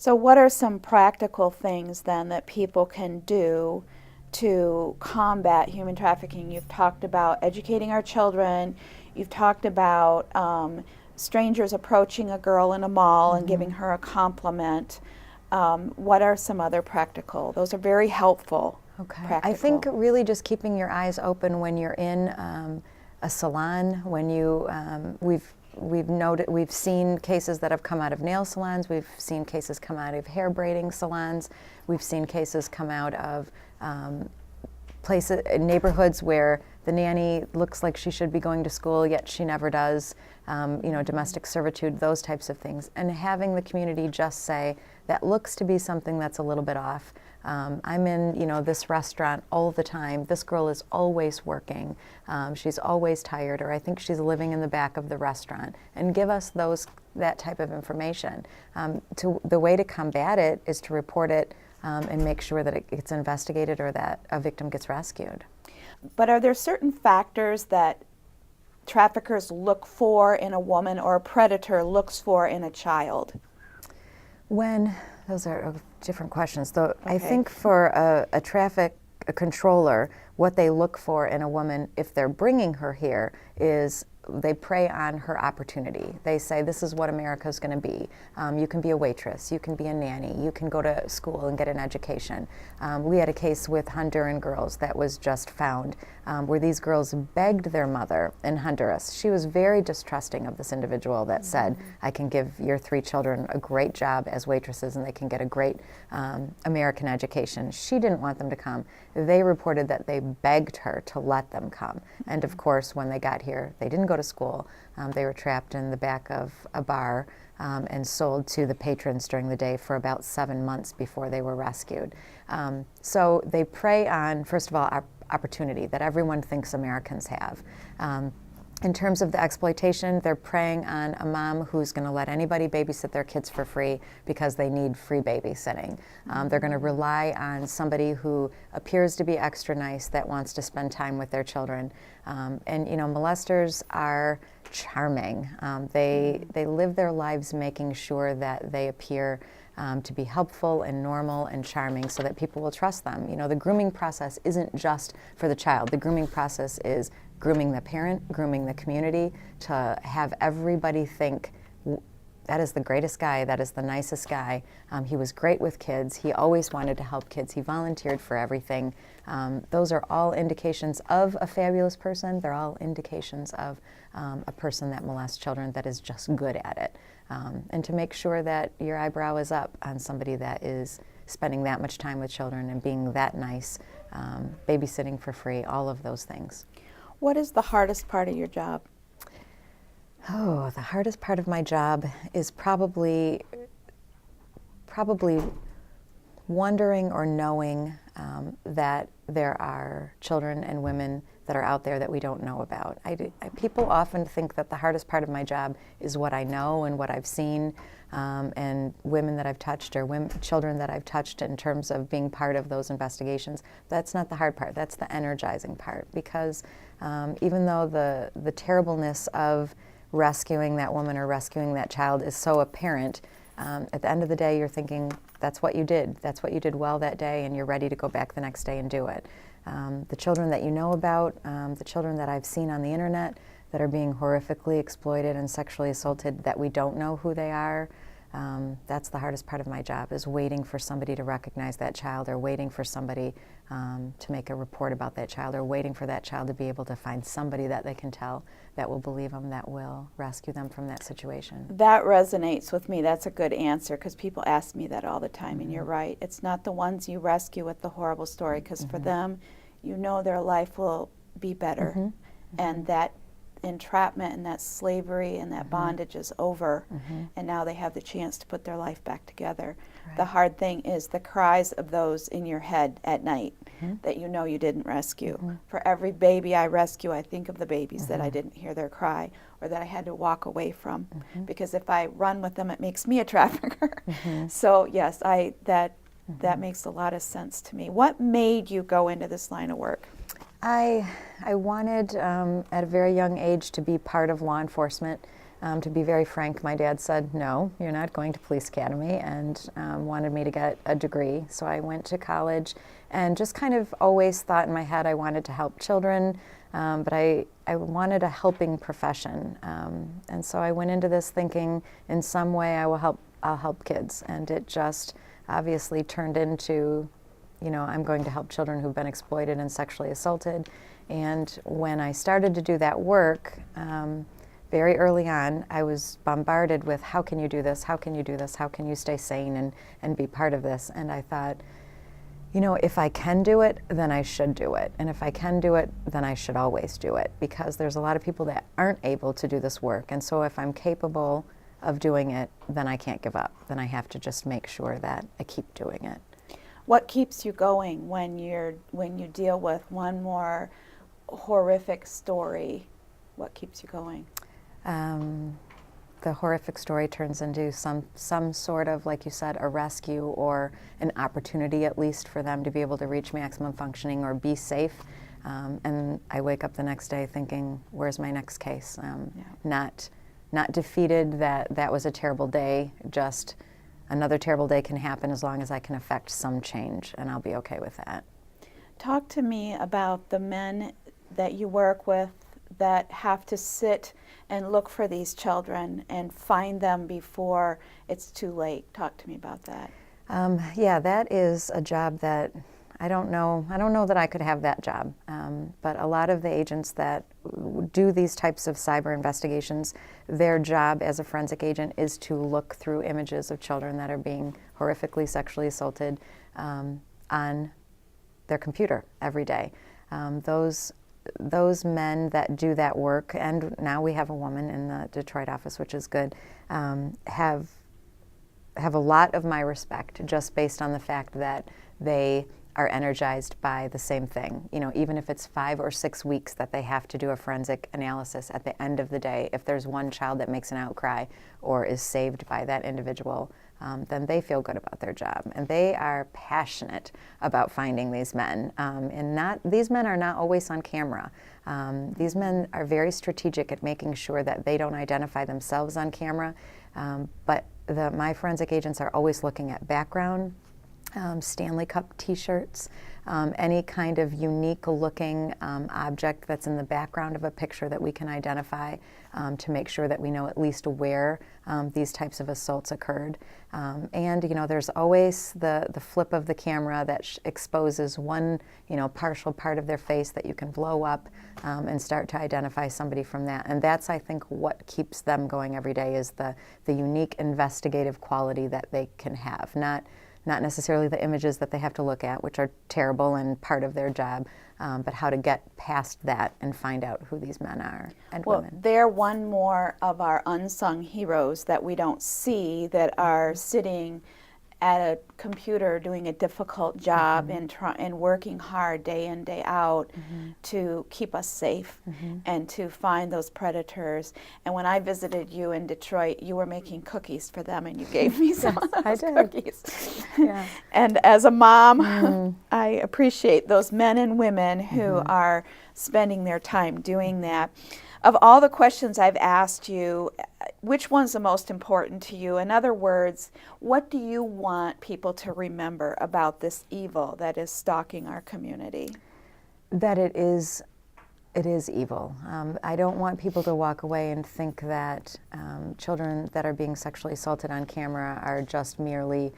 So what are some practical things then that people can do to combat human trafficking? You've talked about educating our children. You've talked about strangers approaching a girl in a mall and giving her a compliment. What are some other practical? Those are very helpful. Okay. Practical. I think really just keeping your eyes open when you're in a salon, when you we've seen cases that have come out of nail salons, we've seen cases come out of hair braiding salons, we've seen cases come out of places, neighborhoods where the nanny looks like she should be going to school, yet she never does, domestic servitude, those types of things. And having the community just say, that looks to be something that's a little bit off. I'm in, this restaurant all the time. This girl is always working. She's always tired, or I think she's living in the back of the restaurant. And give us that type of information. The way to combat it is to report it and make sure that it gets investigated or that a victim gets rescued. But are there certain factors that traffickers look for in a woman or a predator looks for in a child? Those are different questions. Though okay. I think for a traffic controller, what they look for in a woman, if they're bringing her here, is they prey on her opportunity. They say, this is what America's going to be. You can be a waitress, you can be a nanny, you can go to school and get an education. We had a case with Honduran girls that was just found, where these girls begged their mother in Honduras. She was very distrusting of this individual that said, I can give your 3 children a great job as waitresses and they can get a great American education. She didn't want them to come. They reported that they begged her to let them come. And of course, when they got here, they didn't go to school. They were trapped in the back of a bar and sold to the patrons during the day for about 7 months before they were rescued. So they prey on, first of all, opportunity that everyone thinks Americans have. In terms of the exploitation, they're preying on a mom who's going to let anybody babysit their kids for free because they need free babysitting. They're going to rely on somebody who appears to be extra nice that wants to spend time with their children. And molesters are charming. They live their lives making sure that they appear to be helpful and normal and charming so that people will trust them. The grooming process isn't just for the child. The grooming process is grooming the parent, grooming the community, to have everybody think, that is the greatest guy, that is the nicest guy. He was great with kids. He always wanted to help kids. He volunteered for everything. Those are all indications of a fabulous person. They're all indications of a person that molests children that is just good at it. And to make sure that your eyebrow is up on somebody that is spending that much time with children and being that nice, babysitting for free, all of those things. What is the hardest part of your job? Oh, the hardest part of my job is probably wondering or knowing that there are children and women that are out there that we don't know about. People often think that the hardest part of my job is what I know and what I've seen, and women that I've touched or children that I've touched in terms of being part of those investigations. That's not the hard part. That's the energizing part, because even though the terribleness of rescuing that woman or rescuing that child is so apparent, at the end of the day you're thinking, that's what you did. That's what you did well that day, and you're ready to go back the next day and do it. The children that you know about, the children that I've seen on the internet that are being horrifically exploited and sexually assaulted that we don't know who they are, that's the hardest part of my job, is waiting for somebody to recognize that child, or waiting for somebody to make a report about that child, or waiting for that child to be able to find somebody that they can tell that will believe them, that will rescue them from that situation. That resonates with me. That's a good answer, because people ask me that all the time, and you're right. It's not the ones you rescue with the horrible story, because for them, their life will be better, and that entrapment and that slavery and that bondage is over, and now they have the chance to put their life back together. Right. The hard thing is the cries of those in your head at night that you didn't rescue. For every baby I rescue, I think of the babies that I didn't hear their cry or that I had to walk away from, because if I run with them, it makes me a trafficker. So yes, that makes a lot of sense to me. What made you go into this line of work? I wanted, at a very young age, to be part of law enforcement. To be very frank, my dad said, no, you're not going to police academy, and wanted me to get a degree. So I went to college and just kind of always thought in my head I wanted to help children, but I wanted a helping profession. And so I went into this thinking in some way I'll help kids. And it just obviously turned into, I'm going to help children who've been exploited and sexually assaulted. And when I started to do that work, very early on, I was bombarded with, how can you do this? How can you do this? How can you stay sane and be part of this? And I thought, if I can do it, then I should do it. And if I can do it, then I should always do it, because there's a lot of people that aren't able to do this work. And so if I'm capable of doing it, then I can't give up. Then I have to just make sure that I keep doing it. What keeps you going when you deal with one more horrific story? What keeps you going? The horrific story turns into some sort of, like you said, a rescue or an opportunity at least for them to be able to reach maximum functioning or be safe. And I wake up the next day thinking, where's my next case? Not defeated that was a terrible day, just another terrible day can happen as long as I can affect some change, and I'll be okay with that. Talk to me about the men that you work with that have to sit and look for these children and find them before it's too late. Talk to me about that. Yeah, that is a job that I don't know that I could have that job. But a lot of the agents that do these types of cyber investigations, their job as a forensic agent is to look through images of children that are being horrifically sexually assaulted on their computer every day. Those men that do that work, and now we have a woman in the Detroit office, which is good, have a lot of my respect just based on the fact that they are energized by the same thing. Even if it's 5 or 6 weeks that they have to do a forensic analysis, at the end of the day, if there's one child that makes an outcry or is saved by that individual, then they feel good about their job. And they are passionate about finding these men. These men are not always on camera. These men are very strategic at making sure that they don't identify themselves on camera. But my forensic agents are always looking at background, Stanley Cup t-shirts, any kind of unique looking object that's in the background of a picture that we can identify to make sure that we know at least where these types of assaults occurred. And there's always the flip of the camera that exposes one partial part of their face that you can blow up and start to identify somebody from that. And that's, I think, what keeps them going every day, is the unique investigative quality that they can have. Not necessarily the images that they have to look at, which are terrible and part of their job, but how to get past that and find out who these men are and women. They're one more of our unsung heroes that we don't see, that are sitting at a computer doing a difficult job and working hard day in, day out to keep us safe and to find those predators. And when I visited you in Detroit, you were making cookies for them, and you gave me some of those cookies. Yeah. And as a mom, I appreciate those men and women who are spending their time doing that. Of all the questions I've asked you, which one's the most important to you? In other words, what do you want people to remember about this evil that is stalking our community? That it is evil. I don't want people to walk away and think that children that are being sexually assaulted on camera are just merely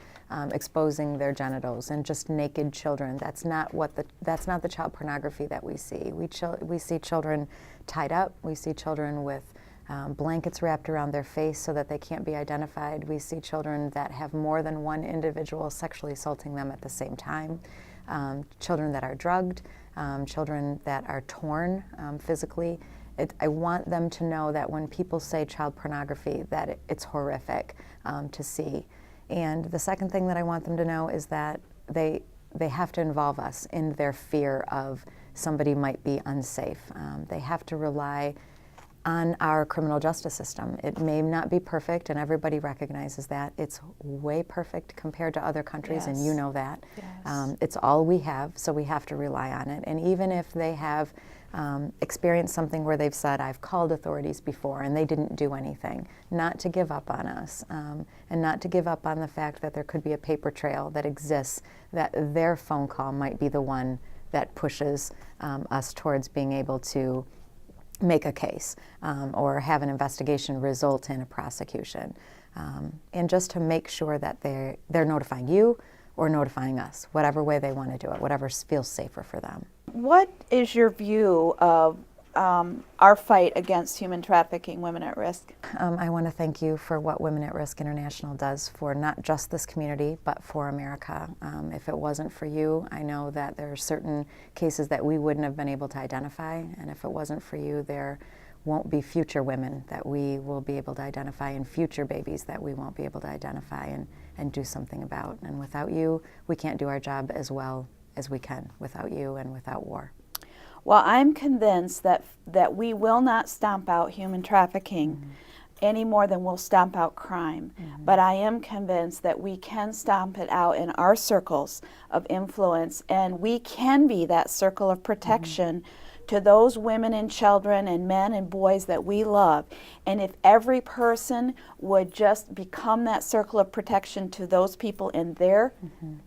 exposing their genitals and just naked children. That's not the child pornography that we see. We see children tied up. We see children with blankets wrapped around their face so that they can't be identified. We see children that have more than one individual sexually assaulting them at the same time. Children that are drugged, children that are torn physically. I want them to know that when people say child pornography, that it's horrific to see. And the second thing that I want them to know is that they have to involve us in their fear of somebody might be unsafe. They have to rely on our criminal justice system. It may not be perfect, and everybody recognizes that. It's way perfect compared to other countries, and you know that. Yes. It's all we have, so we have to rely on it. And even if they have experienced something where they've said, I've called authorities before and they didn't do anything, not to give up on us, and not to give up on the fact that there could be a paper trail that exists, that their phone call might be the one that pushes us towards being able to make a case or have an investigation result in a prosecution. And just to make sure that they're notifying you or notifying us, whatever way they want to do it, whatever feels safer for them. What is your view of our fight against human trafficking, Women at Risk? I want to thank you for what Women at Risk International does for not just this community, but for America. If it wasn't for you, I know that there are certain cases that we wouldn't have been able to identify, and if it wasn't for you, there won't be future women that we will be able to identify and future babies that we won't be able to identify and do something about. And without you, we can't do our job as well as we can without you and without W.A.R. Well, I'm convinced that we will not stomp out human trafficking any more than we'll stomp out crime. But I am convinced that we can stomp it out in our circles of influence, and we can be that circle of protection to those women and children and men and boys that we love. And if every person would just become that circle of protection to those people in their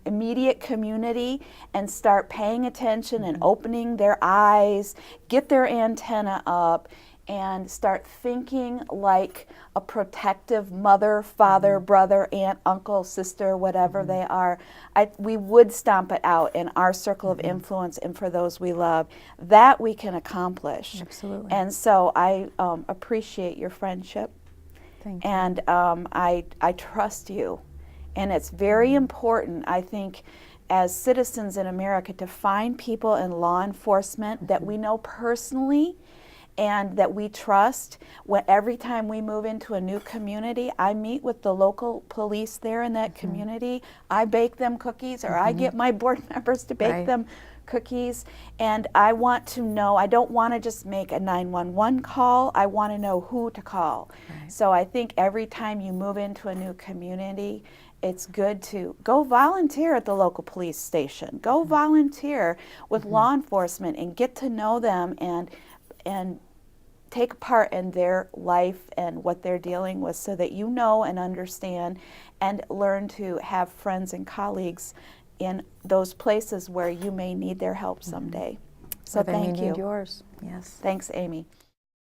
immediate community and start paying attention and opening their eyes, get their antenna up, and start thinking like a protective mother, father, brother, aunt, uncle, sister, whatever they are, we would stomp it out in our circle of influence and for those we love. That we can accomplish. Absolutely. And so I appreciate your friendship. Thank you. And I trust you. And it's very important, I think, as citizens in America, to find people in law enforcement that we know personally and that we trust. Every time we move into a new community, I meet with the local police there in that community. I bake them cookies, or I get my board members to bake them cookies. And I want to know, I don't want to just make a 911 call, I want to know who to call. So I think every time you move into a new community, it's good to go volunteer at the local police station. Go volunteer with law enforcement and get to know them and take part in their life and what they're dealing with, so that you know and understand and learn to have friends and colleagues in those places where you may need their help someday. So Or they thank may you. need yours. Yes. Thanks, Amy.